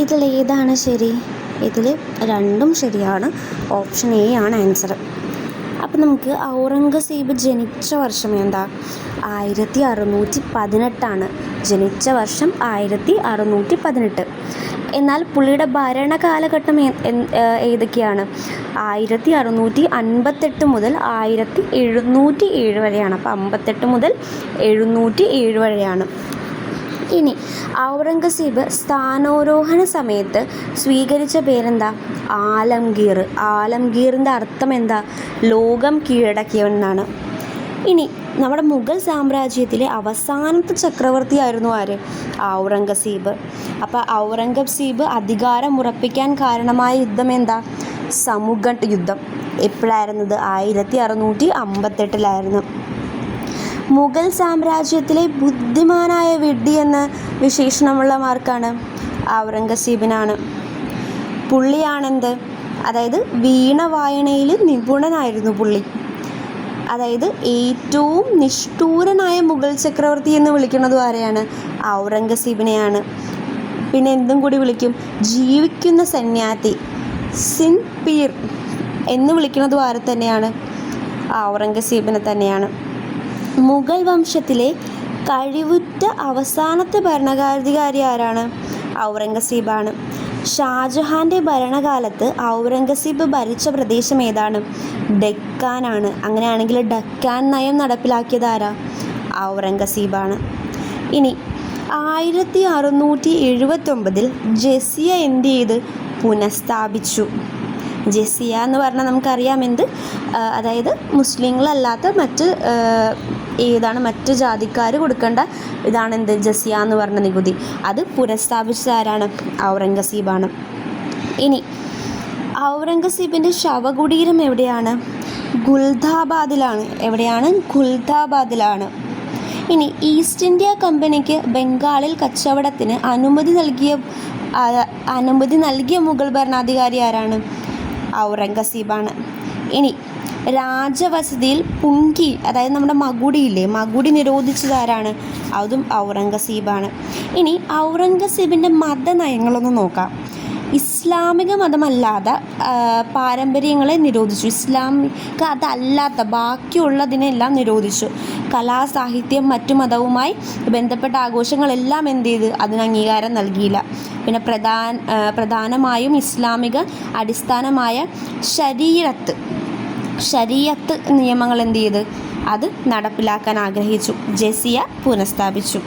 ഇതിലേതാണ് ശരി? ഇതിൽ രണ്ടും ശരിയാണ്. ഓപ്ഷൻ എ ആണ് ആൻസർ. അപ്പം നമുക്ക് ഔറംഗസീബ് ജനിച്ച വർഷം എന്താ? 1618. ജനിച്ച വർഷം 1618. എന്നാൽ പുള്ളിയുടെ ഭരണകാലഘട്ടം ഏതൊക്കെയാണ്? 1658 മുതൽ 1707 വരെയാണ്. അപ്പോൾ 58 മുതൽ 707 വരെയാണ്. ഇനി ഔറംഗസീബ് സ്ഥാനാരോഹണ സമയത്ത് സ്വീകരിച്ച പേരെന്താ? ആലംഗീർ. ആലംഗീറിൻ്റെ അർത്ഥം എന്താ? ലോകം കീഴടക്കിയവനാണ്. ഇനി നമ്മുടെ മുഗൾ സാമ്രാജ്യത്തിലെ അവസാനത്തെ ചക്രവർത്തിയായിരുന്നു ആര്? ഔറംഗസീബ്. അപ്പോൾ ഔറംഗസീബ് അധികാരം ഉറപ്പിക്കാൻ കാരണമായ യുദ്ധം എന്താ? സമുഗഡ് യുദ്ധം. എപ്പോഴായിരുന്നത്? 1658 മുഗൾ സാമ്രാജ്യത്തിലെ ബുദ്ധിമാനായ വിഡ്ഢി എന്ന വിശേഷണമുള്ള മാർക്കാണ് ഔറംഗസീബിനാണ്. പുള്ളിയാണെന്ത്? അതായത് വീണ വായനയിൽ നിപുണനായിരുന്നു പുള്ളി. അതായത് ഏറ്റവും നിഷ്ഠൂരനായ മുഗൾ ചക്രവർത്തി എന്ന് വിളിക്കുന്നത് ആരെയാണ്? ഔറംഗസീബിനെയാണ്. പിന്നെ എന്തും കൂടി വിളിക്കും? ജീവിക്കുന്ന സന്യാസി, സിന്ദ് പീർ എന്ന് വിളിക്കുന്നതും ആരെ തന്നെയാണ്? ഔറംഗസീബിനെ തന്നെയാണ്. മുഗൾ വംശത്തിലെ കഴിവുറ്റ അവസാനത്തെ ഭരണാധികാരി ആരാണ്? ഔറംഗസീബാണ്. ഷാജഹാൻ്റെ ഭരണകാലത്ത് ഔറംഗസീബ് ഭരിച്ച പ്രദേശം ഏതാണ്? ഡെക്കാനാണ്. അങ്ങനെയാണെങ്കിൽ ഡെക്കാൻ നയം നടപ്പിലാക്കിയത് ആരാ? ഔറംഗസീബാണ്. ഇനി 1679 ജസിയ എന്ത് ചെയ്ത്? പുനഃസ്ഥാപിച്ചു. ജസിയ എന്ന് പറഞ്ഞാൽ നമുക്കറിയാം എന്ത്? അതായത് മുസ്ലിങ്ങളല്ലാത്ത മറ്റ് ജാതിക്കാർ കൊടുക്കേണ്ട ഇതാണ് എന്ത്? ജസിയ എന്ന് പറഞ്ഞ നികുതി. അത് പുനഃസ്ഥാപിച്ചത് ആരാണ്? ഔറംഗസീബാണ്. ഇനി ഔറംഗസീബിൻ്റെ ശവകുടീരം എവിടെയാണ്? ഗുൽദാബാദിലാണ്. എവിടെയാണ്? ഗുൽദാബാദിലാണ്. ഇനി ഈസ്റ്റ് ഇന്ത്യ കമ്പനിക്ക് ബംഗാളിൽ കച്ചവടത്തിന് അനുമതി നൽകിയ മുഗൾ ഭരണാധികാരി ആരാണ്? ഔറംഗസീബാണ്. ഇനി രാജവസതിയിൽ പുങ്കി, അതായത് നമ്മുടെ മകുടിയില്ലേ, മകുടി നിരോധിച്ചത് ആരാണ്? അതും ഔറംഗസീബാണ്. ഇനി ഔറംഗസീബിൻ്റെ മതനയങ്ങളൊന്ന് നോക്കാം. ഇസ്ലാമിക മതമല്ലാത്ത പാരമ്പര്യങ്ങളെ നിരോധിച്ചു. ഇസ്ലാമിക അതല്ലാത്ത ബാക്കിയുള്ളതിനെല്ലാം നിരോധിച്ചു. കലാ, സാഹിത്യം, മറ്റു മതവുമായി ബന്ധപ്പെട്ട ആഘോഷങ്ങളെല്ലാം എന്ത് ചെയ്ത്? അതിന് അംഗീകാരം നൽകിയില്ല. പിന്നെ പ്രധാനമായും ഇസ്ലാമിക അടിസ്ഥാനമായ ശരീഅത്ത് നിയമങ്ങൾ എന്ത് ചെയ്ത്? അത് നടപ്പിലാക്കാൻ ആഗ്രഹിച്ചു. ജസിയ പുനഃസ്ഥാപിച്ചു.